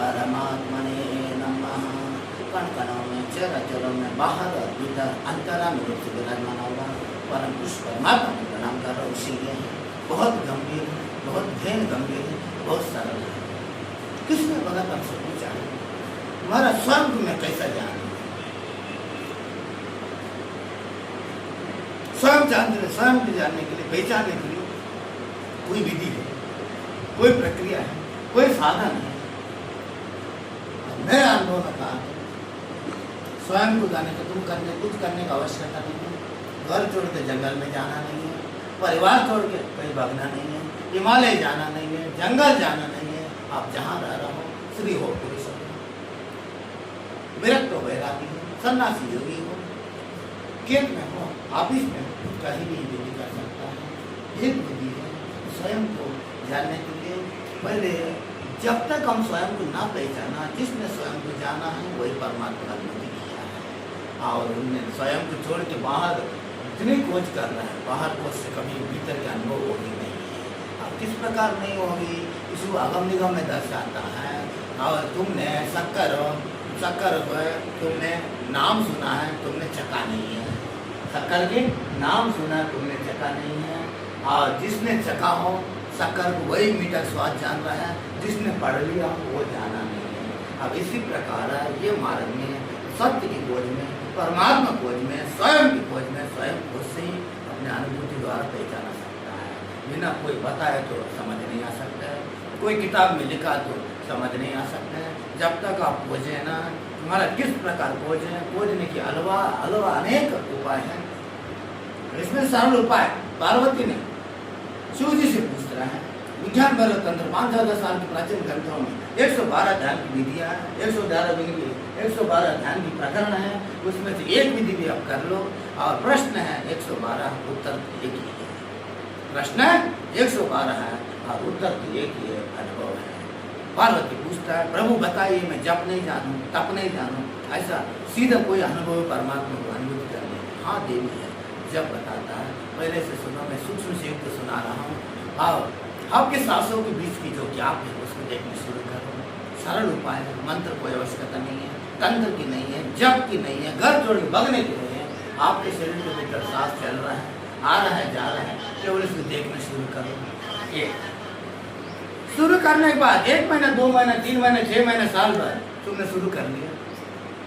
परमात्मने नमः। कण कणों में, चराचरों में, बाहर और भीतर अंतरा में रूप से विराजमान होगा परम पुरुष परमात्मा को प्रणाम कर रहा हूँ। इसीलिए बहुत गंभीर है, बहुत गहन गंभीर है, बहुत सरल है। किसने भगत हमसे पूछा हमारा स्वयं में कैसा जान, स्वयं जानने, स्वयं को जानने के लिए, पहचानने के लिए कोई विधि है, कोई प्रक्रिया है, कोई साधन है। मेरे अनुभव में कहा स्वयं को जाने का तुम करने कुछ करने का आवश्यकता नहीं है। घर छोड़ के जंगल में जाना नहीं है, परिवार छोड़ के कहीं भागना नहीं है, हिमालय जाना नहीं है, जंगल जाना नहीं है। आप जहाँ रह रहे हो, स्त्री हो पुरुष हो, विरक्त हो वैरागी हो, सन्यासी योगी हो, खेत में हो, ऑफिस में हो, कहीं भी विधि कर सकता है। एक विधि है स्वयं को जानने के लिए। पहले जब तक हम स्वयं को ना पहचाना, जिसने स्वयं को जाना है वही परमात्मा का अनुमति किया है। और उनने स्वयं को छोड़ के बाहर इतनी खोज कर रहा है, बाहर खोज से कभी भीतर के अनुभव होगी नहीं है। अब किस प्रकार नहीं होगी, इसको अगम निगम में दर्शाता है। और तुमने शक्कर तुमने नाम सुना है, तुमने चखा नहीं है। शक्कर के नाम सुना है, तुमने चखा नहीं है। और जिसने चखा हो शक्कर को वही मीठा स्वाद जान रहा है, जिसने पढ़ लिया वो जाना नहीं है। अब इसी प्रकार ये मार्ग में, सत्य की खोज में, परमात्मा खोज में, स्वयं की खोज में, स्वयं खुद से ही अपने अनुभूति द्वारा पहचाना सकता है। बिना कोई बताए तो समझ नहीं आ सकता है, कोई किताब में लिखा तो समझ नहीं आ सकता है। जब तक आप खोजें ना, तुम्हारा किस प्रकार खोजें, खोजने की हलवा अनेक उपाय हैं। इसमें सरल उपाय पार्वती ने शिव जी से पूछ रहा है। विज्ञान भर तंत्र 5,000 साल के प्राचीन ग्रंथों में 112 ध्यान की विधियाँ, 112 ध्यान की प्रकरण है। उसमें से एक विधि भी आप कर लो। और प्रश्न है 112, उत्तर एक ही है। प्रश्न 112 है और उत्तर तो एक ही है, अनुभव है। पार्वती पूछता है प्रभु बताइए, मैं जप नहीं जानूँ, तप नहीं जानूँ, ऐसा सीधा कोई अनुभव परमात्मा को अनुभूति करने। हाँ देवी है, जब बताता है पहले से सुनो, मैं सूक्ष्म से युक्त सुना रहा हूँ। और आपके सांसों के बीच की जो गैप है उसको देखने शुरू करो। सरल उपाय है, मंत्र कोई आवश्यकता नहीं है, तंत्र की नहीं है, जप की नहीं है, घर छोड़ के भगने की नहीं है। आपके शरीर के भीतर सांस चल रहा है, आ रहा है, जा रहा है, केवल इसको देखना शुरू करो। ये शुरू करने के बाद 1 महीना, 2 महीना, 3 महीने, 6 महीने, साल भर तुमने शुरू कर लिया,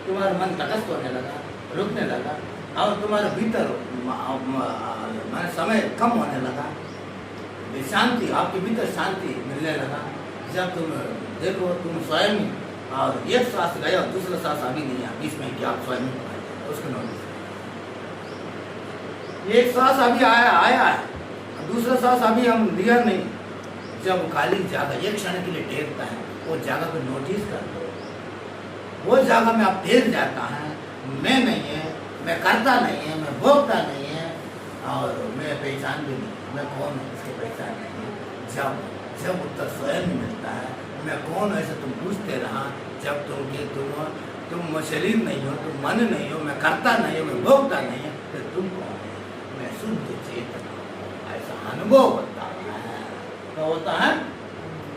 तुम्हारा मन तटस्थ होने लगा, रुकने लगा और तुम्हारे भीतर समय कम होने लगा, शांति, आपके भीतर शांति मिलने लगा। जब तुम देखो तुम स्वयं, और एक सांस गया और दूसरा सांस अभी नहीं है, बीच में कि आप स्वयं उसको नोटिस। एक सांस अभी आया है, दूसरा सांस अभी हम लिया नहीं। जब खाली जगह एक क्षण के लिए टेकता है, वो जगह को नोटिस कर दो। वो जगह में आप टेक जाता है, मैं नहीं है, मैं करता नहीं है, मैं भोगता नहीं है, और मैं पहचान भी नहीं, मैं कौन हूँ इसकी पहचान नहीं है। जब उत्तर स्वयं मिलता है, मैं कौन हूँ ऐसे तुम पूछते रहा, जब तुम शरीर नहीं हो, तुम मन नहीं हो, मैं करता नहीं हूँ, मैं भोगता नहीं है, फिर तुम कौन है? मैं शुद्ध चेतन हूँ। ऐसा अनुभव होता है। तो होता है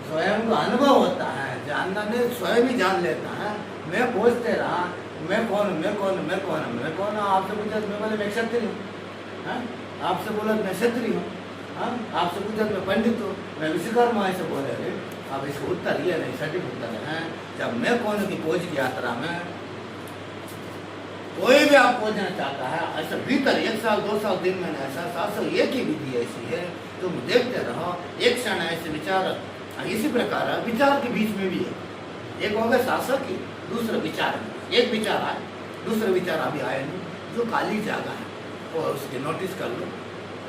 स्वयं को अनुभव होता है। जानना नहीं, स्वयं ही जान लेता है। मैं पूछते रहा, मैं कौन हूँ, मैं कौन हूँ, मैं कौन हूँ, मैं कौन हूँ। आपसे पूछा मैं बोले मैं क्षत्रिय हूँ, आपसे बोला मैं क्षत्रिय हूँ, आपसे पूछा मैं पंडित हूँ, मैं विश्वकर्मा, ऐसे बोले। अब इसका उत्तर ये नहीं, सटीक उत्तर है। जब मैं कौन की खोज की यात्रा में कोई भी आप खोजना चाहता है, ऐसा भीतर 1 साल, 2 साल, 3 महीने, ऐसा 7 साल, एक ही विधि ऐसी है, तुम देखते रहो। एक क्षण ऐसे विचार, इसी प्रकार विचार के बीच में भी है। एक होगा शासक की, दूसरा विचार। एक विचार आए, दूसरा विचार अभी आए नहीं, जो खाली जगह है वो उसके नोटिस कर लो,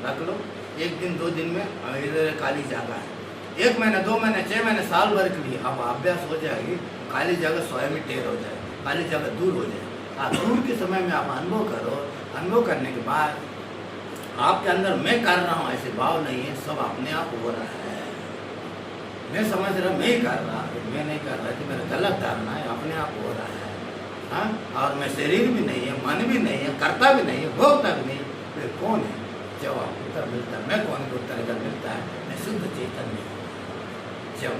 रख लो। 1 दिन 2 दिन में इधर खाली जगह है, 1 महीना, 2 महीने, 6 महीने, साल भर के लिए अब अभ्यास हो जाएगी। खाली जगह स्वयं ही टेर हो जाए, खाली जगह दूर हो जाए। दूर के समय में आप अनुभव करो। अनुभव करने के बाद आपके अंदर मैं कर रहा हूँ ऐसे भाव नहीं है, सब अपने आप हो रहा है। मैं समझ रहा मैं ही कर रहा, मैं नहीं कर रहा कि मेरा गलत धारणा है, अपने आप हो रहा है। हाँ, और मैं शरीर भी नहीं है, मन भी नहीं है, करता भी नहीं है, भोगता भी नहीं, फिर कौन है? जब आप उत्तर मिलता है, मैं कौन को उत्तर अगर मिलता है, मैं शुद्ध चेतन में। जब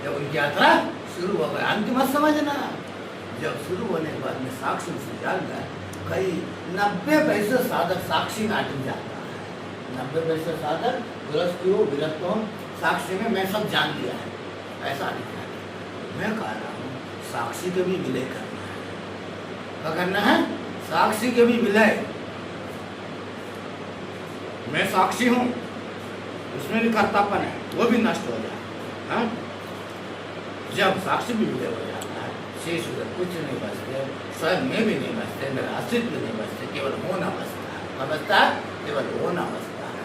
जब उनकी यात्रा शुरू हो गई, अंत मत समझना, जब शुरू होने के बाद में साक्षी से जान गए, कई 90% साधक साक्षी में अटक जाता है। 90% साधक गृहस्थी हो विरक्त हो साक्षी में मैं सब जान लिया है, ऐसा नहीं कहना। मैं कह रहा हूँ साक्षी के भी विलय करना है। क्या करना है? साक्षी के भी विलय। मैं साक्षी हूँ, उसमें भी कर्तापन है, वो भी नष्ट हो जाए। हाँ? जब साक्षी भी विलय हो जाता है, शेष उधर कुछ नहीं बचते, स्वयं में भी नहीं बचते, मेरा अस्तित्व भी नहीं बचते, केवल होना बचता है। क्या बचता है? केवल होना बचता है।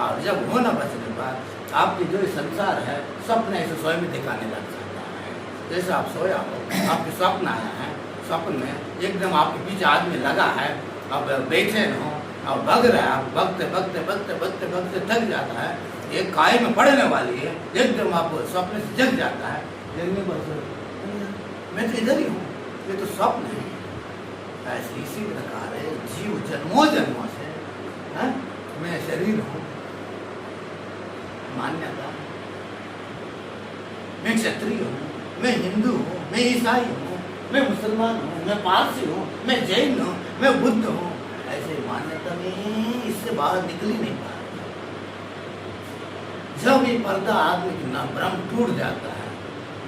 और जब होना बचने के बाद आपकी जो संसार है स्वप्न ऐसे स्वयं दिखाने लग जाता है। जैसे आप सोया हो, आपके स्वप्न आया है, स्वप्न में एकदम आपके पीछे आदमी लगा है, अब बेचैन हो और भग रहा है, आप भगते भगते भगते भगते भगते थक जाता है, एक काय में पड़ने वाली है, एकदम आप स्वप्न से जग जाता है। जगने पर मैं तो इधर ही हूँ, ये तो स्वप्न है। ऐसे इसी प्रकार है जीव जन्मों जन्मों से है? मैं शरीर हूँ, मान्यता, मैं क्षत्रिय हूँ, मैं हिंदू हूँ, मैं ईसाई हूँ, मैं मुसलमान हूँ, मैं पारसी हूँ, मैं जैन हूँ, मैं बुद्ध हूँ। ऐसे मान्यता में इससे बाहर निकल ही नहीं पा रहा। जब ये पर्दा आदमी की ना भ्रम टूट जाता है,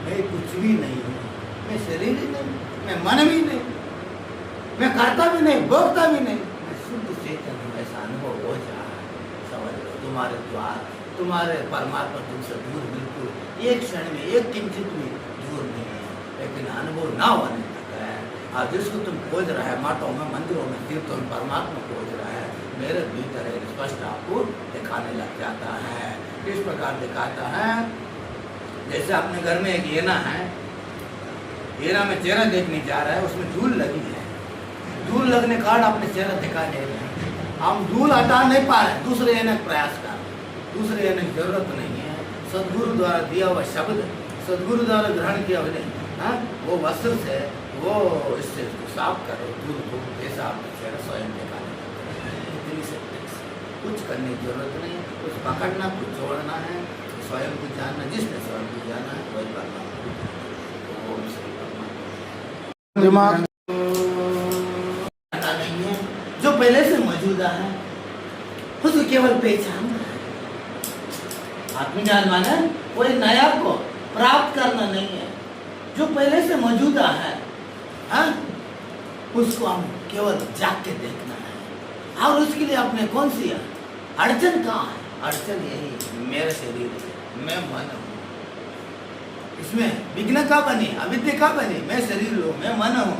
मैं कुछ भी नहीं हूँ, मैं शरीर ही नहीं, मैं मन भी नहीं, मैं करता भी नहीं, भोगता भी नहीं, मैं शुद्ध चेतन हूँ। ऐसा अनुभव हो जाए, समझ लो तुम्हारे द्वार, तुम्हारे परमात्मा तुमसे दूर बिल्कुल एक क्षण में एक किंचित भी दूर नहीं है। लेकिन अनुभव ना होने तक है। और जिसको तुम खोज रहा है मठों में, मंदिरों में, तीर्थों में, परमात्मा खोज रहा है, मेरे भीतर है स्पष्ट आपको दिखाने लग जाता है। किस प्रकार दिखाता है? जैसे अपने घर में एक येना है, येना में चेहरा देखने जा रहा है, उसमें धूल लगी है, धूल लगने के कारण अपने चेहरा दिखा नहीं रहे हैं, हम धूल हटा नहीं पा रहे, दूसरे येने का प्रयास कर, दूसरे येने की जरूरत नहीं है। सदगुरु द्वारा दिया हुआ शब्द, सदगुरु द्वारा ग्रहण किया हुआ हाँ, वो वस्त्र से वो इससे साफ करो धूल को, जैसा आपका चेहरा स्वयं दिखाने इतनी से कुछ करने की जरूरत नहीं, कुछ पकड़ना, कुछ छोड़ना है, स्वयं को जानना, जिसने स्वयं को जाना है वही परमात्मा। दिमाग नहीं है जो पहले से मौजूदा है, उसको केवल पहचान है। आत्मज्ञान माने कोई नया को प्राप्त करना नहीं है, जो पहले से मौजूदा है हाँ? उसको हम केवल जाग के देखना है। और उसके लिए अपने कौन सी है अड़चन? कहाँ है अड़चन? यही मेरा शरीर है, मैं मन हूँ, इसमें विघ्न का बनी, अविद्या का बनी, मैं शरीर हूँ, मैं मन हूँ,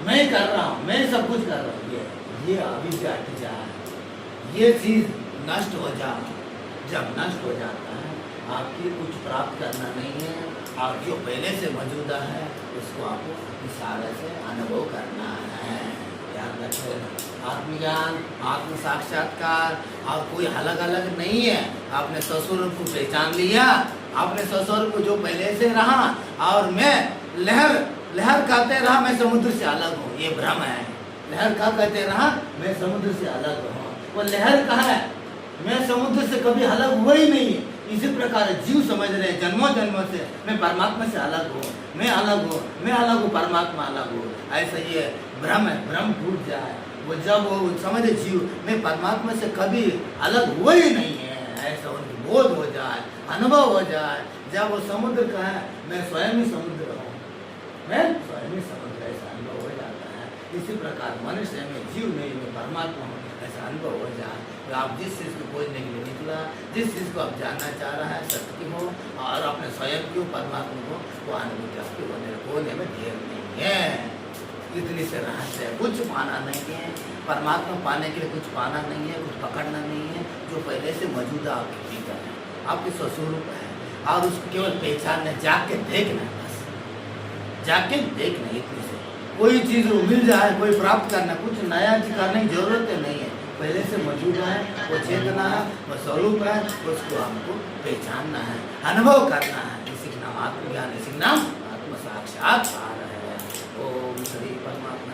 मैं कर रहा हूँ, मैं सब कुछ कर रहा हूँ। ये अविद्या हट जाए, ये चीज नष्ट हो जाए। जब नष्ट हो जाता है आपकी कुछ प्राप्त करना नहीं है, और जो पहले से मौजूदा है उसको आपको इशारे से अनुभव करना है। याद रखें आत्मज्ञान, आत्म साक्षात्कार और कोई अलग अलग नहीं है। आपने स्वस्वरूप को पहचान लिया, आपने स्वस्वरूप को जो पहले से रहा, और मैं लहर लहर कहते रहा मैं समुद्र से अलग हूँ, ये भ्रम है। लहर का कहते रहा मैं समुद्र से अलग हूँ, वो लहर कहा है, मैं समुद्र से कभी अलग हुआ ही नहीं है। इसी प्रकार जीव समझ रहे जन्मों जन्मों से मैं परमात्मा से अलग हूँ, मैं अलग हूँ, मैं अलग हूँ, परमात्मा अलग हूँ। ऐसा ये भ्रम है, भ्रम टूट जाए, वो जब वो समझे जीव मैं परमात्मा से कभी अलग हुआ ही नहीं है, ऐसा उनकी बोध हो जाए, अनुभव हो जाए। जब वो समुद्र का है मैं स्वयं ही समुद्र हूँ, मैं स्वयं ही समुद्र, ऐसा अनुभव हो जाता है। इसी प्रकार मनुष्य में जीव नहीं, मैं परमात्मा हूँ, ऐसा अनुभव हो जाए। तो आप जिस चीज़ को खोजने के लिए निकला, जिस चीज़ को आप जानना चाह रहा है सत्य की हो और अपने स्वयं की हो, परमात्मा को, वो अनुभूति आपके होने में देर नहीं है। इतनी से रहस्य है, कुछ पाना नहीं है, परमात्मा पाने के लिए कुछ पाना नहीं है, कुछ पकड़ना नहीं है। जो पहले से मौजूदा आपके भीतर है, आपके स्वस्वरूप है, और उसको केवल पहचानना, जाग के देखना है, बस जाग के देखना। इतनी से कोई चीज़ मिल जाए, कोई प्राप्त करना, कुछ नया करने की जरूरत नहीं है। पहले से मौजूद है, वो चेतना है, वो स्वरूप है, उसको हमको पहचानना है, अनुभव करना है। इसी का नाम आत्मज्ञान, इसी का नाम आत्म साक्षात्कार है। ओम श्री परमात्मा।